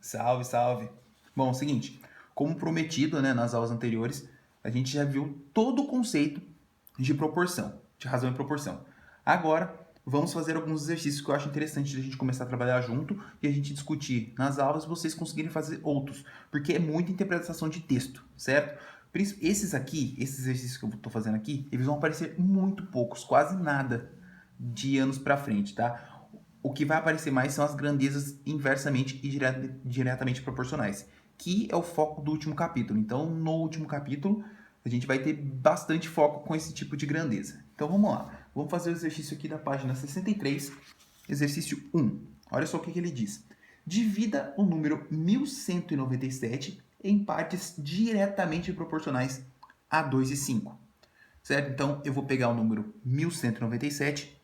Salve, salve. Bom, é o seguinte, como prometido, né, nas aulas anteriores, a gente já viu todo o conceito de proporção, de razão e proporção. Agora, vamos fazer alguns exercícios que eu acho interessante de a gente começar a trabalhar junto e a gente discutir nas aulas e vocês conseguirem fazer outros, porque é muita interpretação de texto, certo? Esses exercícios que eu estou fazendo aqui, eles vão aparecer muito poucos, quase nada de anos para frente, tá? O que vai aparecer mais são as grandezas inversamente e diretamente proporcionais, que é o foco do último capítulo. Então, no último capítulo, a gente vai ter bastante foco com esse tipo de grandeza. Então, vamos lá. Vamos fazer o exercício aqui da página 63, exercício 1. Olha só o que ele diz. Divida o número 1197 em partes diretamente proporcionais a 2 e 5. Certo? Então, eu vou pegar o número 1197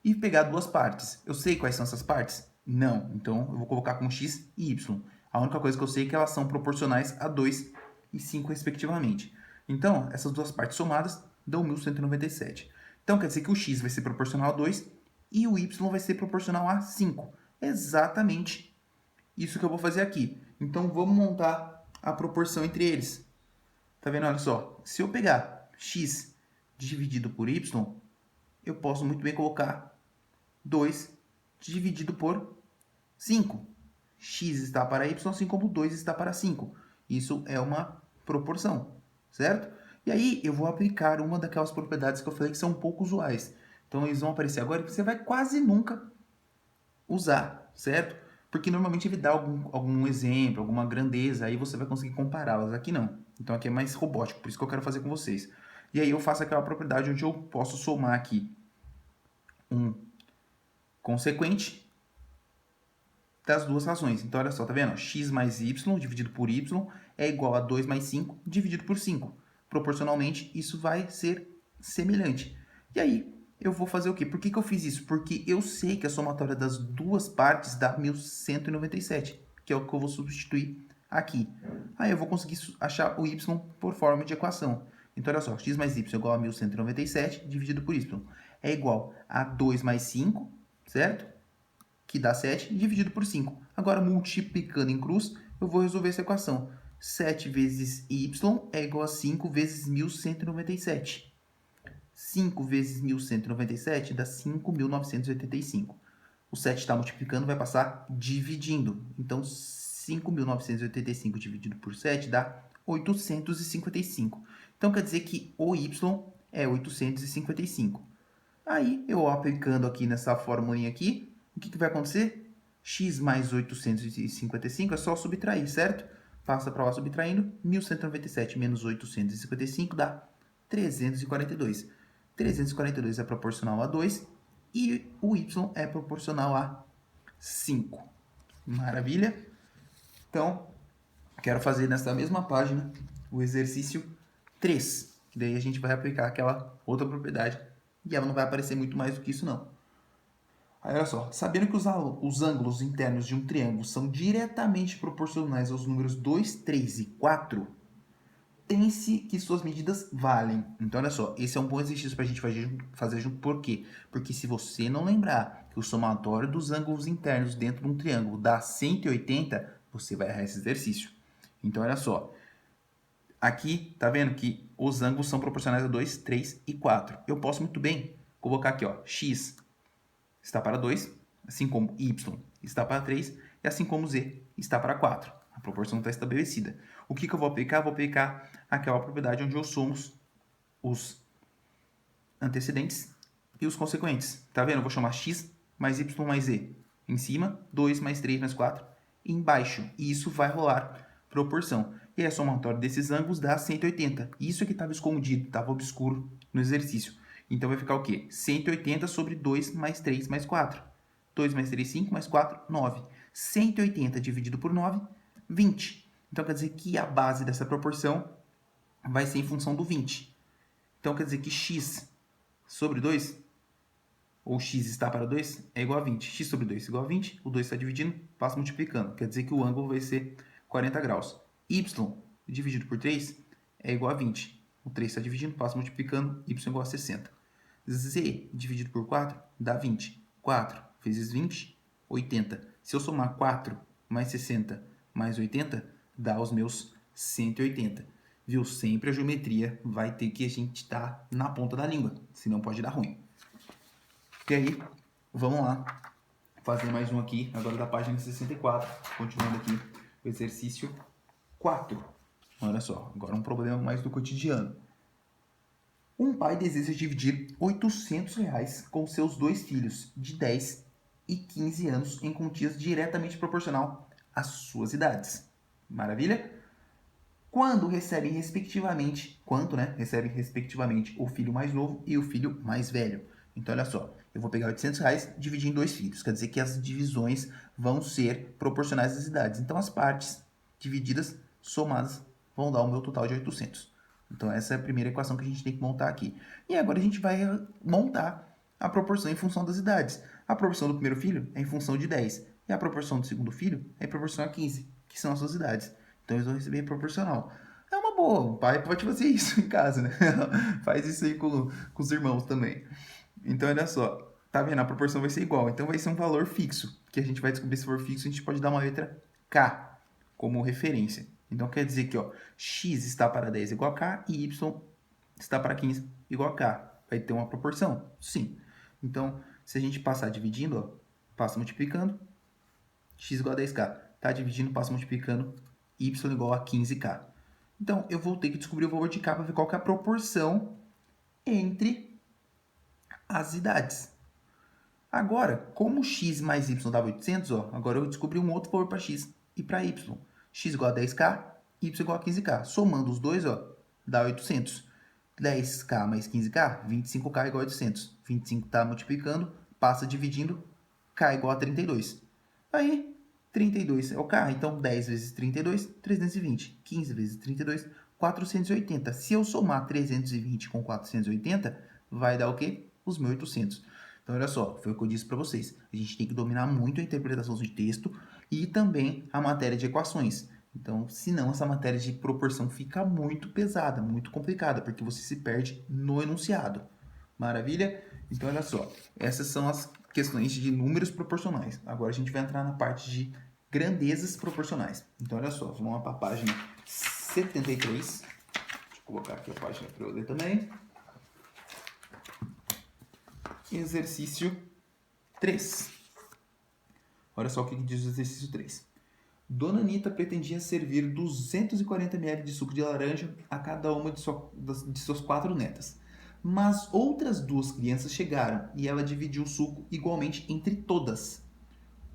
e pegar duas partes. Eu sei quais são essas partes? Não. Então, eu vou colocar com x e y. A única coisa que eu sei é que elas são proporcionais a 2 e 5, respectivamente. Então, essas duas partes somadas dão 1197. Então, quer dizer que o x vai ser proporcional a 2 e o y vai ser proporcional a 5. Exatamente isso que eu vou fazer aqui. Então, vamos montar a proporção entre eles. Tá vendo? Olha só. Se eu pegar x dividido por y, eu posso muito bem colocar 2 dividido por 5. X está para y, assim como 2 está para 5. Isso é uma proporção, certo? E aí eu vou aplicar uma daquelas propriedades que eu falei que são um pouco usuais. Então eles vão aparecer agora e você vai quase nunca usar, certo? Porque normalmente ele dá algum exemplo, alguma grandeza, aí você vai conseguir compará-las. Aqui não. Então aqui é mais robótico, por isso que eu quero fazer com vocês. E aí eu faço aquela propriedade onde eu posso somar aqui um consequente das duas razões. Então, olha só, tá vendo? X mais y dividido por y é igual a 2 mais 5 dividido por 5. Proporcionalmente, isso vai ser semelhante. E aí, eu vou fazer o quê? Por que eu fiz isso? Porque eu sei que a somatória das duas partes dá 1197, que é o que eu vou substituir aqui. Aí eu vou conseguir achar o y por forma de equação. Então, olha só, x mais y é igual a 1197 dividido por y. É igual a 2 mais 5, certo? Que dá 7, dividido por 5. Agora, multiplicando em cruz, eu vou resolver essa equação. 7 vezes y é igual a 5 vezes 1197. 5 vezes 1197 dá 5.985. O 7 está multiplicando, vai passar dividindo. Então, 5.985 dividido por 7 dá 855. Então, quer dizer que o y é 855. Aí, eu aplicando aqui nessa formulinha aqui, o que vai acontecer? X mais 855 é só subtrair, certo? Passa para lá subtraindo. 1197 menos 855 dá 342. 342 é proporcional a 2 e o y é proporcional a 5. Maravilha? Então, quero fazer nessa mesma página o exercício 3. Que daí a gente vai aplicar aquela outra propriedade e ela não vai aparecer muito mais do que isso, não. Aí, olha só, sabendo que os ângulos internos de um triângulo são diretamente proporcionais aos números 2, 3 e 4, tem-se que suas medidas valem. Então, olha só, esse é um bom exercício para a gente fazer junto. Por quê? Porque se você não lembrar que o somatório dos ângulos internos dentro de um triângulo dá 180, você vai errar esse exercício. Então, olha só, aqui, tá vendo que os ângulos são proporcionais a 2, 3 e 4. Eu posso muito bem colocar aqui, ó, x está para 2, assim como y está para 3, e assim como z está para 4. A proporção está estabelecida. O que eu vou aplicar? Vou aplicar aquela propriedade onde eu somo os antecedentes e os consequentes. Tá vendo? Eu vou chamar x mais y mais z. Em cima, 2 mais 3 mais 4. Embaixo. E isso vai rolar proporção. E a somatória desses ângulos dá 180. Isso aqui estava escondido, estava obscuro no exercício. Então vai ficar o quê? 180 sobre 2 mais 3 mais 4. 2 mais 3, 5, mais 4, 9. 180 dividido por 9, 20. Então quer dizer que a base dessa proporção vai ser em função do 20. Então quer dizer que x sobre 2, ou x está para 2, é igual a 20. X sobre 2 é igual a 20, o 2 está dividindo, passa multiplicando. Quer dizer que o ângulo vai ser 40 graus. Y dividido por 3 é igual a 20. O 3 está dividindo, passa multiplicando, y é igual a 60. Z dividido por 4 dá 20. 4 vezes 20, 80. Se eu somar 4 mais 60 mais 80 dá os meus 180. Viu? Sempre a geometria vai ter que a gente estar na ponta da língua, senão pode dar ruim. E aí, vamos lá fazer mais um aqui, agora da página 64, continuando aqui o exercício 4. Olha só, agora um problema mais do cotidiano. Um pai deseja dividir R$ 800 com seus 2 filhos de 10 e 15 anos em quantias diretamente proporcional às suas idades. Maravilha? Quanto recebem respectivamente o filho mais novo e o filho mais velho. Então, olha só, eu vou pegar R$ 800 e dividir em 2 filhos. Quer dizer que as divisões vão ser proporcionais às idades. Então, as partes divididas, somadas, vão dar o meu total de 800. Então, essa é a primeira equação que a gente tem que montar aqui. E agora a gente vai montar a proporção em função das idades. A proporção do primeiro filho é em função de 10. E a proporção do segundo filho é em proporção a 15, que são as suas idades. Então, eles vão receber proporcional. É uma boa, o pai pode fazer isso em casa, né? Faz isso aí com os irmãos também. Então, olha só, tá vendo? A proporção vai ser igual. Então, vai ser um valor fixo, que a gente vai descobrir se for fixo, a gente pode dar uma letra K como referência. Então, quer dizer que, ó, x está para 10 igual a K e y está para 15 igual a K. Vai ter uma proporção? Sim. Então, se a gente passar dividindo, ó, passa multiplicando, x igual a 10K. Tá dividindo, passa multiplicando, y igual a 15K. Então, eu vou ter que descobrir o valor de K para ver qual que é a proporção entre as idades. Agora, como x mais y dava 800, ó, agora eu descobri um outro valor para x e para y. X igual a 10K, y igual a 15K. Somando os dois, ó, dá 800. 10K mais 15K, 25K igual a 800. 25 está multiplicando, passa dividindo, K igual a 32. Aí, 32 é o K, então 10 vezes 32, 320. 15 vezes 32, 480. Se eu somar 320 com 480, vai dar o quê? Os 1.800. Então, olha só, foi o que eu disse para vocês. A gente tem que dominar muito a interpretação de texto e também a matéria de equações. Então, senão essa matéria de proporção fica muito pesada, muito complicada, porque você se perde no enunciado. Maravilha? Então, olha só, essas são as questões de números proporcionais. Agora a gente vai entrar na parte de grandezas proporcionais. Então, olha só, vamos lá para a página 73. Deixa eu colocar aqui a página para eu ler também. Exercício 3. Olha só o que diz o exercício 3. Dona Anita pretendia servir 240 ml de suco de laranja a cada uma de suas 4 netas. Mas outras 2 crianças chegaram e ela dividiu o suco igualmente entre todas.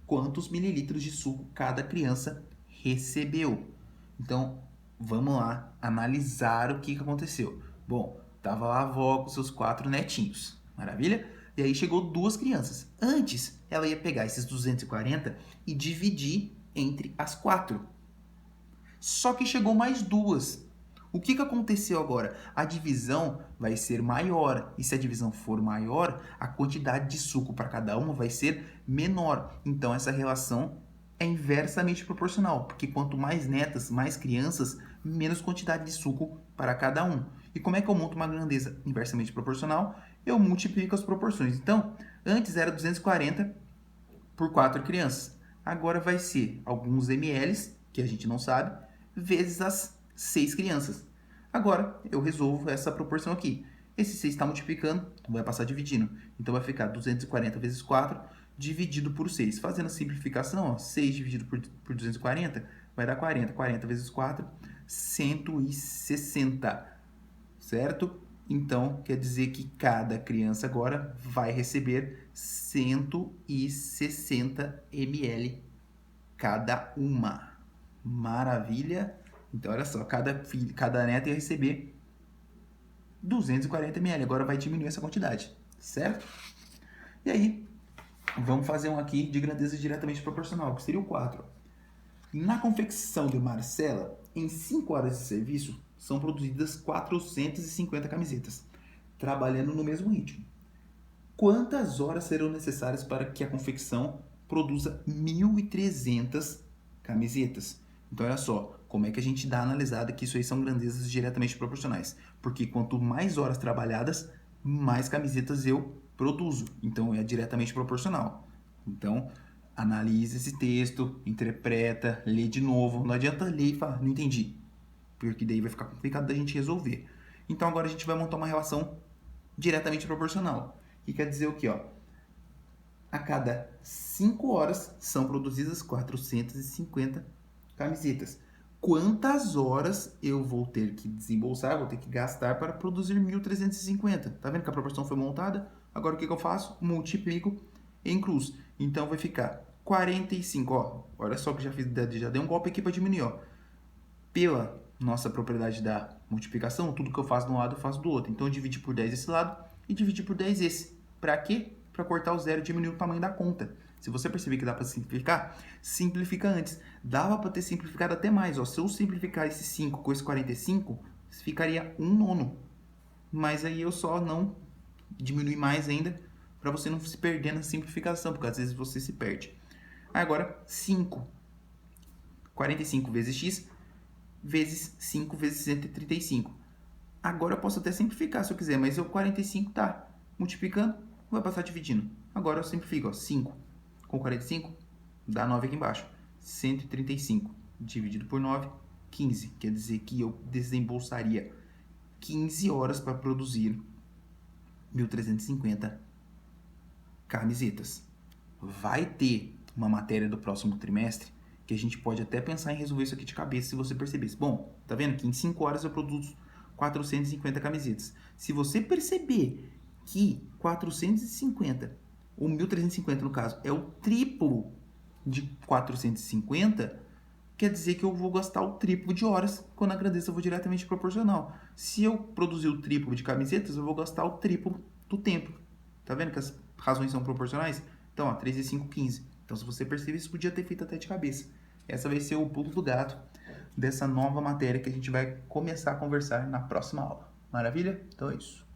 Quantos mililitros de suco cada criança recebeu? Então, vamos lá analisar o que aconteceu. Bom, estava lá a avó com seus 4 netinhos. Maravilha? E aí chegou 2 crianças. Antes, ela ia pegar esses 240 e dividir entre as 4. Só que chegou mais 2. O que aconteceu agora? A divisão vai ser maior. E se a divisão for maior, a quantidade de suco para cada uma vai ser menor. Então, essa relação é inversamente proporcional. Porque quanto mais netas, mais crianças, menos quantidade de suco para cada um. E como é que eu monto uma grandeza inversamente proporcional? Eu multiplico as proporções. Então, antes era 240 por 4 crianças. Agora vai ser alguns ml, que a gente não sabe, vezes as 6 crianças. Agora, eu resolvo essa proporção aqui. Esse 6 está multiplicando, vai passar dividindo. Então, vai ficar 240 vezes 4 dividido por 6. Fazendo a simplificação, ó, 6 dividido por 240 vai dar 40. 40 vezes 4, 160. Certo? Então, quer dizer que cada criança agora vai receber 160 ml cada uma. Maravilha! Então, olha só, cada neta ia receber 240 ml. Agora vai diminuir essa quantidade, certo? E aí, vamos fazer um aqui de grandeza diretamente proporcional, que seria o 4. Na confecção de Marcela, em 5 horas de serviço, são produzidas 450 camisetas, trabalhando no mesmo ritmo. Quantas horas serão necessárias para que a confecção produza 1.300 camisetas? Então, olha só, como é que a gente dá a analisada que isso aí são grandezas diretamente proporcionais. Porque quanto mais horas trabalhadas, mais camisetas eu produzo. Então, é diretamente proporcional. Então, analisa esse texto, interpreta, lê de novo. Não adianta ler e falar, não entendi, porque daí vai ficar complicado da gente resolver. Então agora a gente vai montar uma relação diretamente proporcional, que quer dizer o quê? Ó? A cada 5 horas são produzidas 450 camisetas. Quantas horas eu vou ter que desembolsar, vou ter que gastar para produzir 1.350? Tá vendo que a proporção foi montada? Agora o que eu faço? Multiplico em cruz. Então vai ficar 45, ó. Olha só que já dei um golpe aqui para diminuir, ó. Pela nossa propriedade da multiplicação, tudo que eu faço de um lado eu faço do outro. Então eu dividi por 10 esse lado e dividi por 10 esse. Para quê? Para cortar o zero e diminuir o tamanho da conta. Se você perceber que dá para simplificar, simplifica antes. Dava para ter simplificado até mais. Ó. Se eu simplificar esse 5 com esse 45, ficaria 1/9. Mas aí eu só não diminui mais ainda para você não se perder na simplificação, porque às vezes você se perde. Agora, 5. 45 vezes x vezes 5 vezes 135. Agora eu posso até simplificar se eu quiser, mas o 45 tá multiplicando, vai passar dividindo. Agora eu simplifico, ó, 5 com 45 dá 9 aqui embaixo. 135 dividido por 9, 15. Quer dizer que eu desembolsaria 15 horas para produzir 1.350 camisetas. Vai ter uma matéria do próximo trimestre que a gente pode até pensar em resolver isso aqui de cabeça se você percebesse. Bom, tá vendo que em 5 horas eu produzo 450 camisetas. Se você perceber que 450, ou 1.350 no caso, é o triplo de 450, quer dizer que eu vou gastar o triplo de horas quando a grandeza for diretamente proporcional. Se eu produzir o triplo de camisetas, eu vou gastar o triplo do tempo. Tá vendo que as razões são proporcionais? Então, ó, 3 e 5, 15. Então, se você perceber, isso podia ter feito até de cabeça. Essa vai ser o pulo do gato dessa nova matéria que a gente vai começar a conversar na próxima aula. Maravilha? Então é isso.